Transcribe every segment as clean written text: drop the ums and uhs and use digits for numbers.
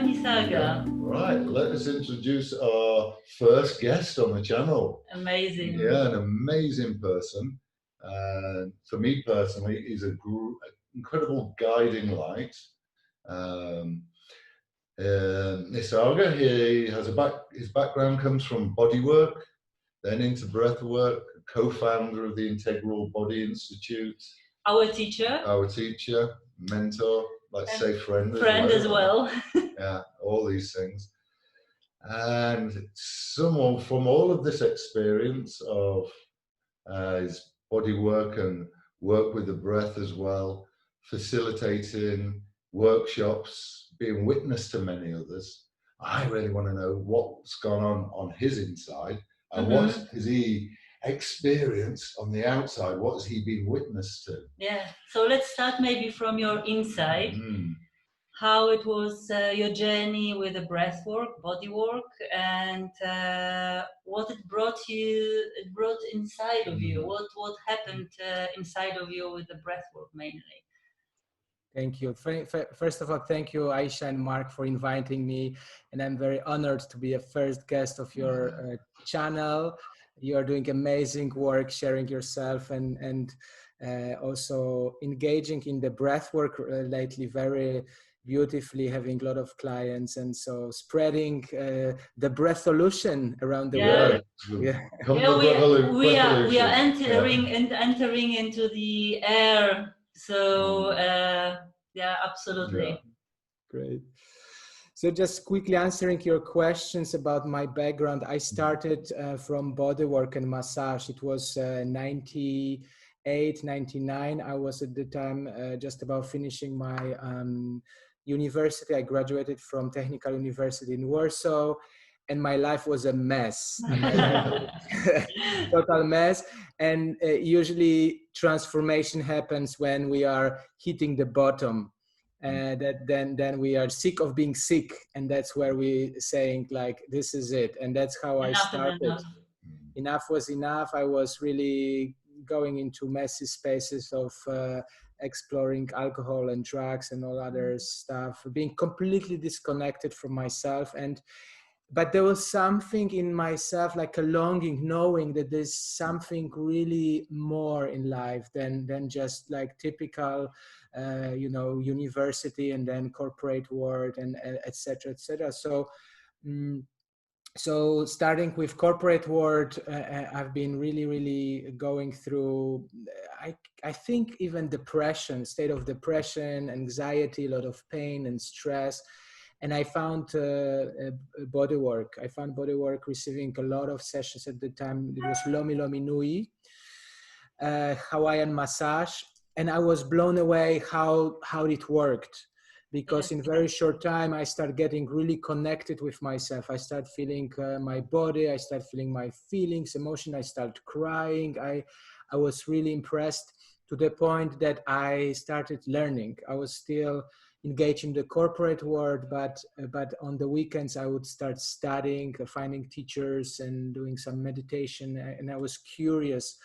Nisarga. Right, let us introduce our first guest on the channel. Amazing. Yeah, an amazing person. For me personally, he's an incredible guiding light. Nisarga, he has his background comes from bodywork, then into breathwork, co-founder of the Integral Body Institute. Our teacher, mentor, let's say friend as well. Yeah, all these things. And someone from all of this experience of his body work and work with the breath as well, facilitating workshops, being witness to many others, I really want to know what's gone on his inside and what has he experienced on the outside, what has he been witness to? Yeah, so let's start maybe from your inside. How it was your journey with the breathwork, bodywork, and what it brought inside of you. What happened inside of you with the breathwork mainly? Thank you. First of all, thank you, Aisha and Mark, for inviting me, and I'm very honored to be a first guest of your channel. You are doing amazing work, sharing yourself, and also engaging in the breathwork lately very beautifully, having a lot of clients, and so spreading the breath solution around the world. We are entering into the air. So yeah, absolutely. Yeah. Great. So just quickly answering your questions about my background, I started from bodywork and massage. It was 98, 99. I was at the time just about finishing my university. I graduated from Technical University in Warsaw, and my life was a mess. Total mess. And usually transformation happens when we are hitting the bottom. Then we are sick of being sick, and that's where we saying like, this is it. And that's how I started. Enough was enough. I was really going into messy spaces of exploring alcohol and drugs and all other stuff, being completely disconnected from myself. But there was something in myself, like a longing, knowing that there's something really more in life than just like typical, university and then corporate world and et cetera, et cetera. So starting with corporate world, I've been really going through, I think even depression, state of depression, anxiety, a lot of pain and stress. And I found bodywork. I found bodywork receiving a lot of sessions at the time. It was Lomi Lomi Nui, Hawaiian massage. And I was blown away how it worked. Because in very short time, I started getting really connected with myself. I started feeling my body. I started feeling my feelings, emotion. I started crying. I was really impressed to the point that I started learning. I was still engaged in the corporate world, but on the weekends I would start studying, finding teachers and doing some meditation. And I was curious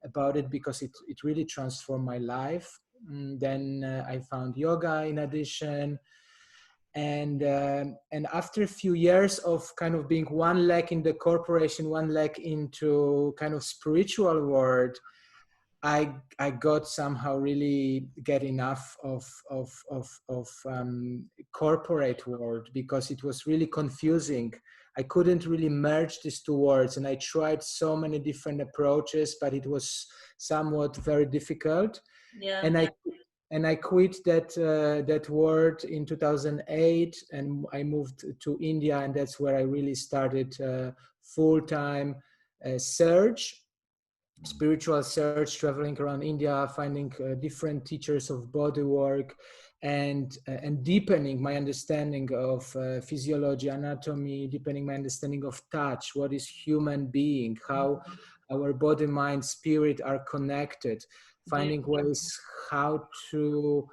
about it because it really transformed my life. Then I found yoga in addition. And after a few years of kind of being one leg in the corporation, one leg into kind of spiritual world, I got somehow really get enough of corporate world because it was really confusing. I couldn't really merge these two worlds, and I tried so many different approaches, but it was somewhat very difficult. Yeah. And I quit that world in 2008, and I moved to India, and that's where I really started full-time search. Spiritual search, traveling around India, finding different teachers of body work, and deepening my understanding of physiology, anatomy, deepening my understanding of touch, what is human being, how our body, mind, spirit are connected, finding ways how to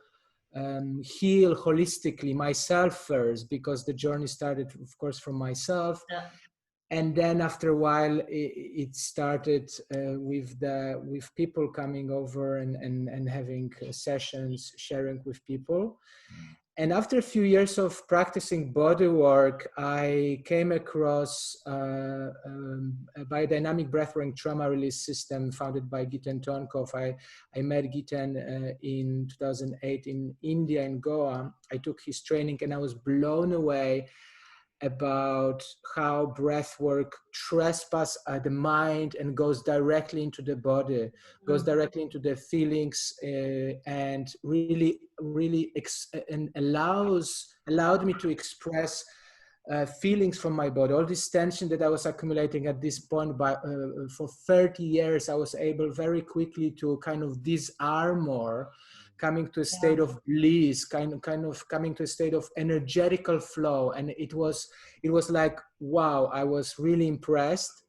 heal holistically myself first, because the journey started, of course, from myself. Yeah. And then after a while, it started with people coming over and having sessions, sharing with people. And after a few years of practicing body work, I came across a biodynamic breathwork trauma release system founded by Giten Tonkov. I met Giten in 2008 in India, in Goa. I took his training and I was blown away about how breath work trespasses the mind and goes directly into the body, goes directly into the feelings, and really and allowed me to express feelings from my body. All this tension that I was accumulating at this point for 30 years, I was able very quickly to kind of disarm more, coming to a state of bliss, kind of coming to a state of energetical flow. And it was like, wow, I was really impressed.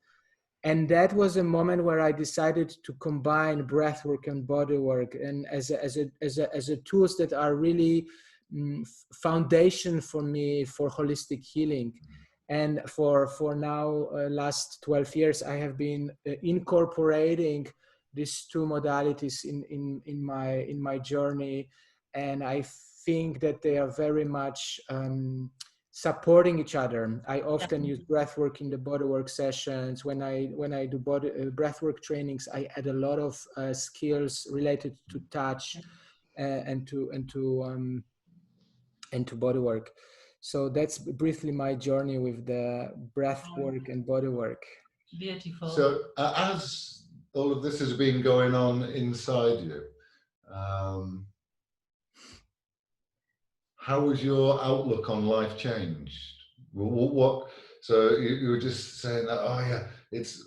And that was a moment where I decided to combine breathwork and bodywork, and as a tools that are really foundation for me for holistic healing. And for now, last 12 years, I have been incorporating these two modalities in my journey, and I think that they are very much supporting each other. I often use breathwork in the bodywork sessions. When I do breathwork trainings, I add a lot of skills related to touch and to bodywork. So that's briefly my journey with the breathwork and bodywork. Beautiful. So as all of this has been going on inside you, how has your outlook on life changed? So you were just saying that, oh yeah, it's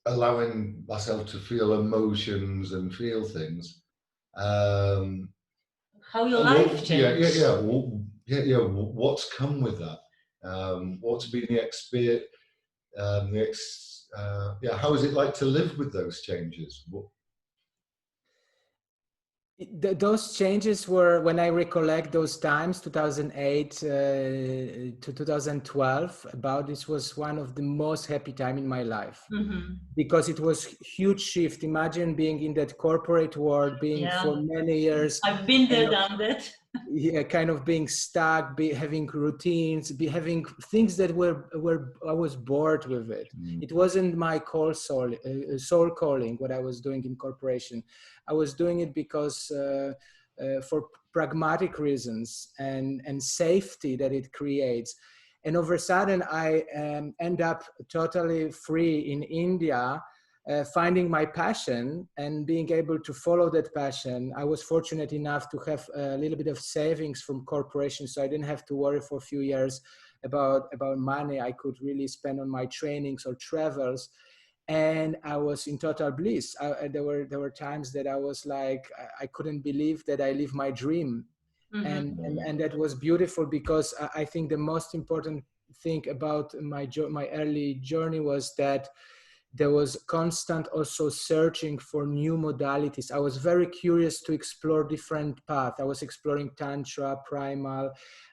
allowing myself to feel emotions and feel things. How your life changed? Yeah. What's come with that? What's been the experience? How is it like to live with those changes? Those changes were, when I recollect those times, 2008 to 2012, this was one of the most happy time in my life, because it was huge shift. Imagine being in that corporate world, being for many years. I've been there, done that. Yeah, kind of being stuck, having routines, having things that I was bored with it. It wasn't my soul calling, what I was doing in corporation. I was doing it because for pragmatic reasons and safety that it creates. And over a sudden, I end up totally free in India, finding my passion and being able to follow that passion. I was fortunate enough to have a little bit of savings from corporations, so I didn't have to worry for a few years about money I could really spend on my trainings or travels. And I was in total bliss. There were times that I was like, I couldn't believe that I lived my dream. And that was beautiful, because I think the most important thing about my early journey was that there was constant also searching for new modalities. I was very curious to explore different paths. I was exploring Tantra, Primal,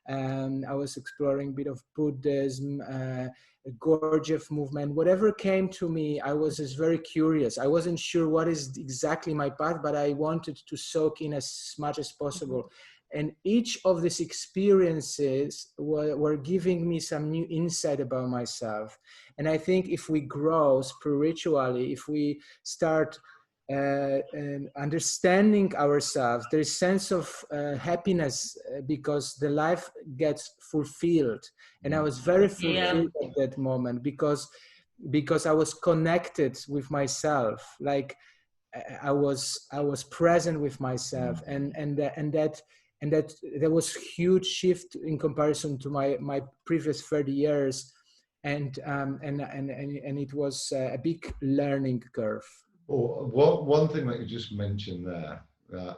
I was exploring a bit of Buddhism, Gurdjieff movement. Whatever came to me, I was just very curious. I wasn't sure what is exactly my path, but I wanted to soak in as much as possible. And each of these experiences were giving me some new insight about myself. And I think if we grow spiritually, if we start understanding ourselves, there is a sense of happiness, because the life gets fulfilled. And I was very fulfilled at that moment, because I was connected with myself. Like I was present with myself, and that there was huge shift in comparison to my previous 30 years, and it was a big learning curve. One thing that you just mentioned there, that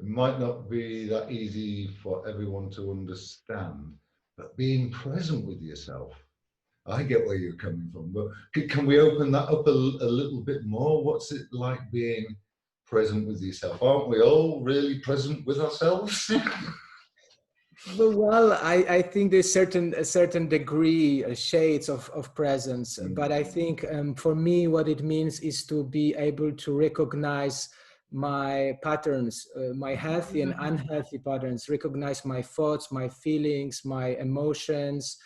it might not be that easy for everyone to understand, but being present with yourself. I get where you're coming from, but can we open that up a little bit more? What's it like being present with yourself? Aren't we all really present with ourselves? Well, I think there's a certain degree, shades of presence, but I think for me, what it means is to be able to recognize my patterns, my healthy and unhealthy patterns, recognize my thoughts, my feelings, my emotions,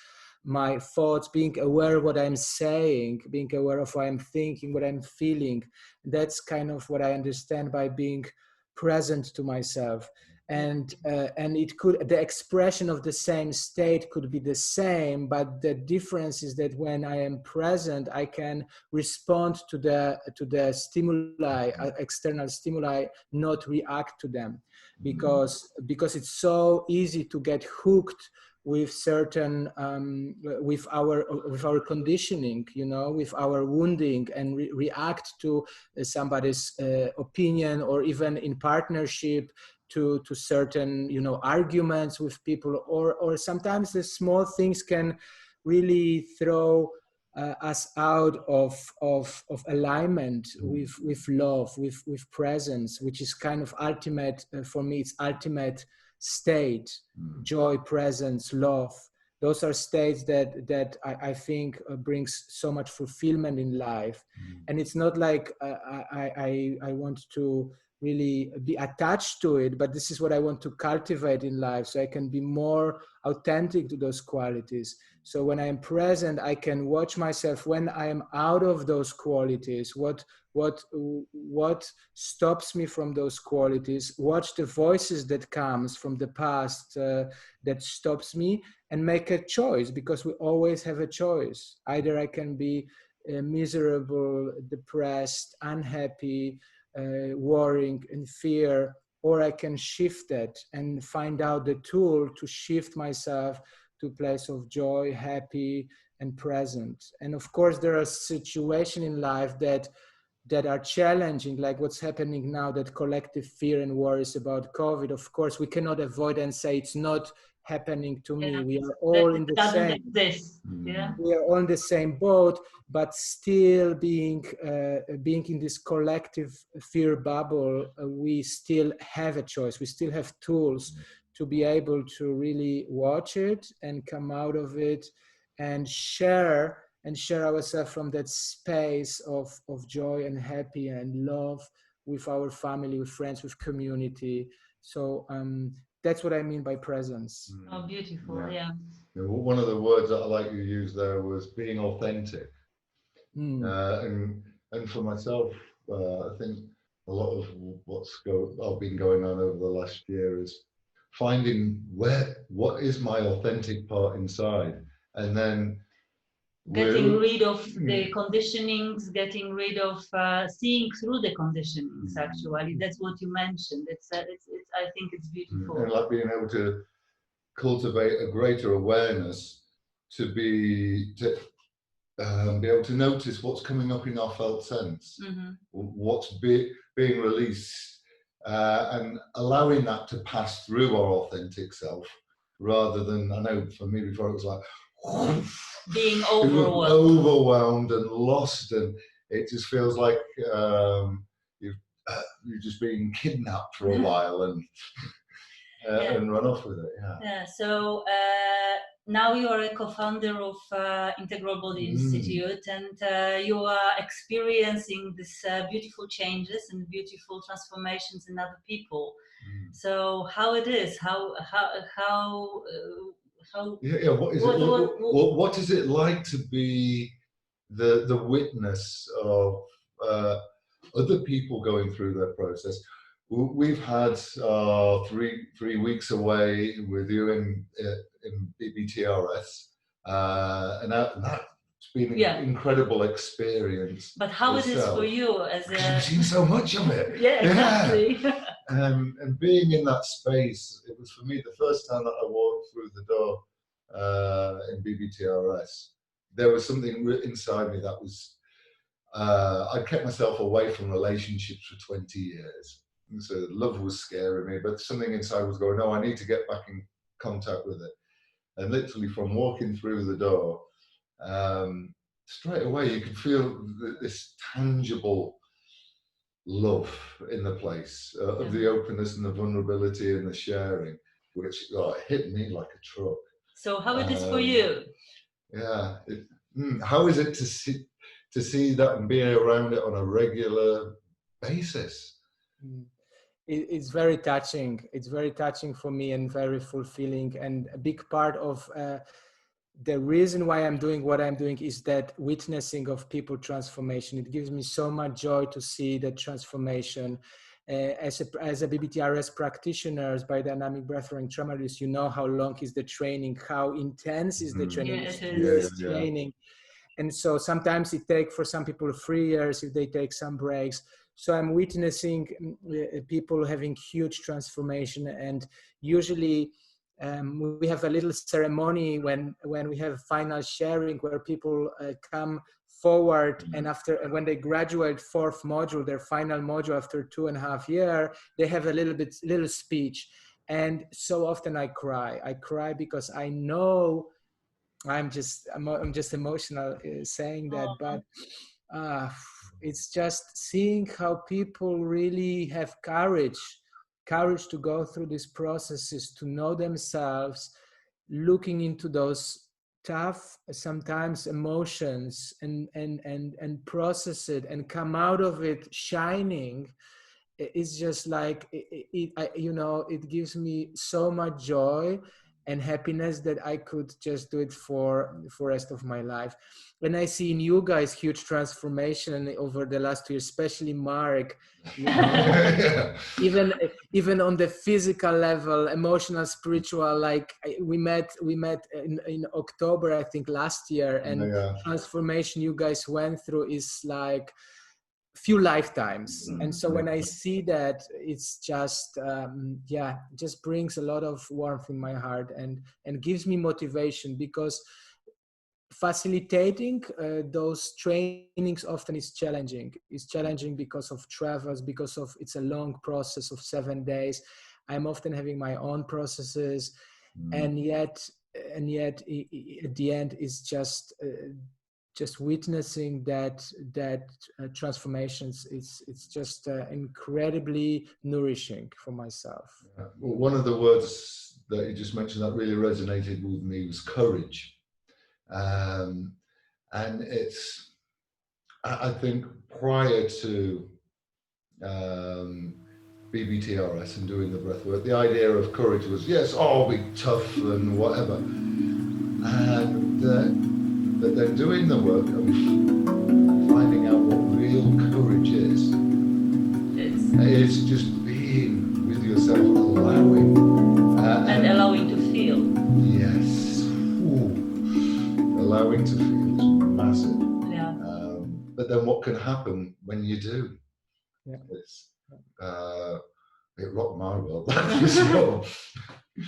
my thoughts, being aware of what I'm saying, being aware of what I'm thinking, what I'm feeling. That's kind of what I understand by being present to myself. And it could, the expression of the same state could be the same, but the difference is that when I am present, I can respond to the stimuli, external stimuli, not react to them, because it's so easy to get hooked with certain with our conditioning, you know, with our wounding, and react to somebody's opinion, or even in partnership to certain, you know, arguments with people, or sometimes the small things can really throw us out of alignment with love, with presence, which is kind of ultimate, for me it's ultimate state. Joy, presence, love, those are states that I think brings so much fulfillment in life. And it's not like I want to really be attached to it, but this is what I want to cultivate in life, so I can be more authentic to those qualities. So when I am present, I can watch myself when I am out of those qualities, what stops me from those qualities, watch the voices that comes from the past that stops me, and make a choice, because we always have a choice. Either I can be miserable, depressed, unhappy, worrying, in fear, or I can shift that and find out the tool to shift myself to a place of joy, happy, and present. And of course, there are situations in life that are challenging, like what's happening now, that collective fear and worries about COVID. Of course, we cannot avoid and say it's not happening to me. We are all in the same. Yeah. We are all in the same boat, but still being in this collective fear bubble, we still have a choice. We still have tools to be able to really watch it and come out of it and share ourselves from that space of joy and happy and love with our family, with friends, with community. So that's what I mean by presence. Oh, beautiful. Yeah. One of the words that I like you used there was being authentic. And for myself, I think a lot of I've been going on over the last year is finding what is my authentic part inside, and then getting rid of the conditionings, getting rid of seeing through the conditionings. Actually, that's what you mentioned. It's I think it's beautiful. And like being able to cultivate a greater awareness to be able to notice what's coming up in our felt sense, what's being released, and allowing that to pass through our authentic self, rather than, I know for me before it was like being overwhelmed and lost, and it just feels like you're just being kidnapped for a while and run off with it. Yeah. So now you are a co-founder of Integral Body Institute, and you are experiencing these beautiful changes and beautiful transformations in other people. So how it is? What is it like to be the witness of other people going through their process? We've had 3 weeks away with you in BBTRS, and that's been an incredible experience. But how it is for you as you've seen so much of it. Yeah, exactly. And being in that space, it was for me the first time that I walked through the door in BBTRS. There was something inside me that was, I'd kept myself away from relationships for 20 years. And so love was scaring me, but something inside was going, no, I need to get back in contact with it. And literally from walking through the door, straight away you could feel this tangible love in the place, of the openness and the vulnerability and the sharing, which hit me like a truck. So how it is for you? Yeah, how is it to see that and be around it on a regular basis? Mm. It's very touching. It's very touching for me and very fulfilling. And a big part of the reason why I'm doing what I'm doing is that witnessing of people transformation. It gives me so much joy to see the transformation. As a BBTRS practitioner, as biodynamic breathwork and Trame, you know how long is the training, how intense is the training. Yeah, It's it years is. training. And so sometimes it takes for some people 3 years if they take some breaks. So I'm witnessing people having huge transformation, and usually we have a little ceremony when we have final sharing where people come forward, and after when they graduate fourth module, their final module after 2.5 years, they have a little speech. And so often I cry because I know I'm just emotional saying that, but it's just seeing how people really have courage to go through these processes, to know themselves, looking into those tough sometimes emotions and process it and come out of it shining. It's just like it gives me so much joy and happiness that I could just do it for rest of my life. When I see in you guys huge transformation over the last 2 years, especially Mark, even on the physical level, emotional, spiritual, like we met in October, I think, last year, and transformation you guys went through is like few lifetimes. And so when I see that, it's just just brings a lot of warmth in my heart and gives me motivation, because facilitating those trainings often is challenging. It's challenging because of travels, because of it's a long process of 7 days. I'm often having my own processes, and yet at the end is just witnessing that transformations. It's just incredibly nourishing for myself. Well, one of the words that you just mentioned that really resonated with me was courage. And it's, I think, prior to BBTRS and doing the breath work, the idea of courage was, yes, be tough and whatever. And but then doing the work and finding out what real courage is, it's just being with yourself, allowing. And allowing to feel. Yes. Allowing to feel is massive. Yeah. But then what can happen when you do? Yeah. It rocked my world, that's for sure.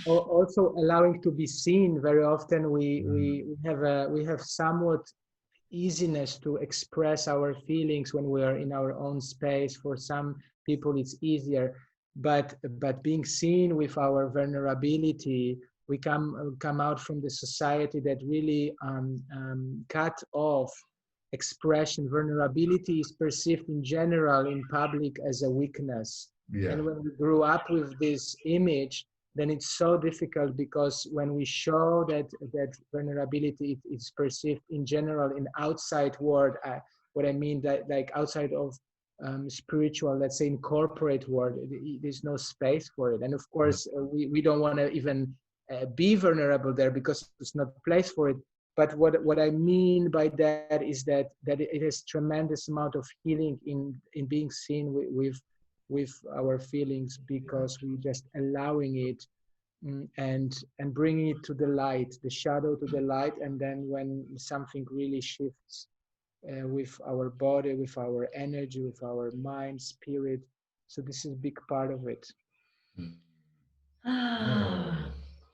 Also allowing to be seen. Very often we have somewhat easiness to express our feelings when we are in our own space. For some people it's easier, but being seen with our vulnerability, we come out from the society that really cut off expression. Vulnerability is perceived in general in public as a weakness. And when we grew up with this image, then it's so difficult, because when we show that vulnerability is perceived in general in outside world, what I mean that like outside of spiritual, let's say in corporate world, there's no space for it. And of course, we don't want to even be vulnerable there, because there's not place for it. But what I mean by that is that it has tremendous amount of healing in being seen with our feelings, because we just allowing it and bringing it to the light, the shadow to the light. And then when something really shifts with our body, with our energy, with our mind, spirit, so this is a big part of it.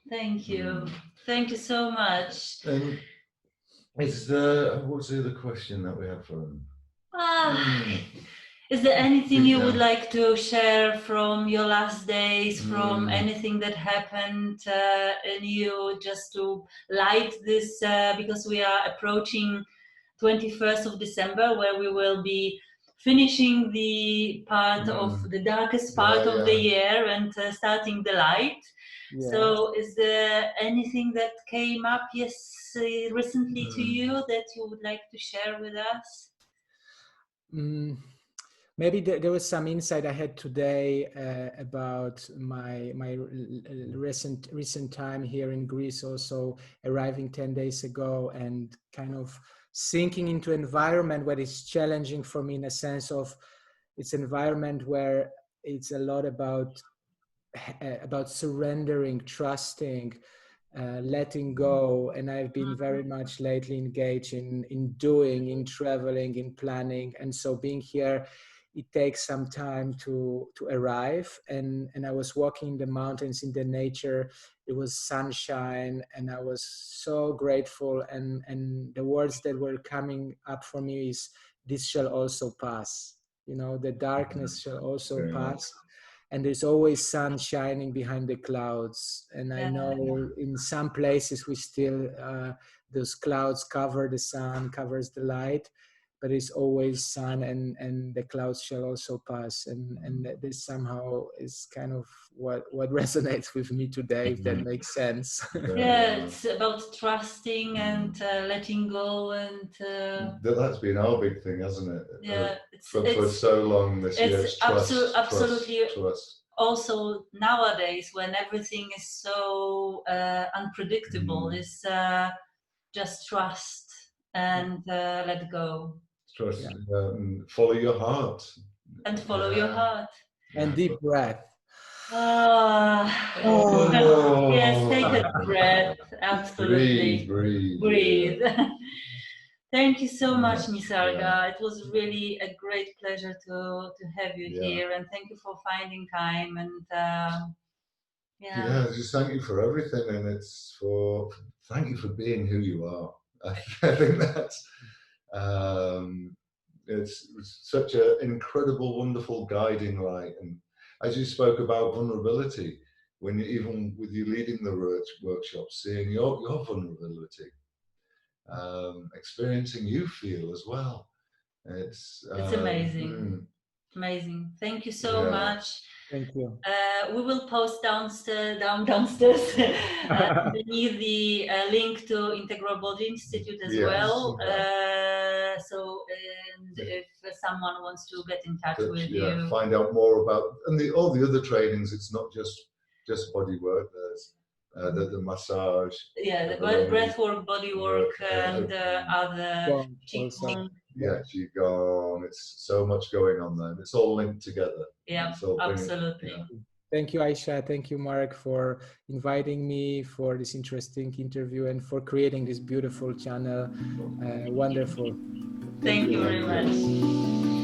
Thank you. Thank you so much. What's the other question that we have for him? Is there anything you would like to share from your last days, from anything that happened in you, just to light this, because we are approaching 21st of December, where we will be finishing the part of the darkest part of the year and starting the light. So is there anything that came up recently to you that you would like to share with us? maybe there was some insight I had today about my recent time here in Greece, also arriving 10 days ago, and kind of sinking into environment where it's challenging for me, in a sense of it's an environment where it's a lot about surrendering, trusting, letting go. And I've been very much lately engaged in doing, in traveling, in planning. And so being here, it takes some time to arrive. And I was walking in the mountains, in the nature. It was sunshine, and I was so grateful. And the words that were coming up for me is, this shall also pass. You know, the darkness shall also pass. And there's always sun shining behind the clouds. And I know in some places we still, those clouds cover the sun, covers the light, but it's always sun, and the clouds shall also pass. And this somehow is kind of what resonates with me today, if that makes sense. Yeah, it's about trusting and letting go, and that's been our big thing, hasn't it? Yeah, for so long this year. It's trust, absolutely trust. Also nowadays, when everything is so unpredictable, is just trust and let go. Trust, follow your heart. And follow your heart. And deep breath. Yes, take a breath. Absolutely. Breathe. Thank you so much, Nisarga. It was really a great pleasure to have you here, and thank you for finding time. And just thank you for everything, and thank you for being who you are. I think that's it's such an incredible, wonderful guiding light. And as you spoke about vulnerability, when even with you leading the workshops, seeing your vulnerability, experiencing you feel as well. It's amazing. Amazing. Thank you so much. Thank you. We will post downstairs beneath the link to Integral Body Institute as well. So, and if someone wants to get in touch with you, find out more about all the other trainings. It's not just body work. There's the massage. The breathwork, bodywork, and other qigong. Qigong. It's so much going on there. It's all linked together. Yeah, absolutely. Thank you, Aisha. Thank you, Mark, for inviting me for this interesting interview and for creating this beautiful channel. Wonderful. Thank you very much.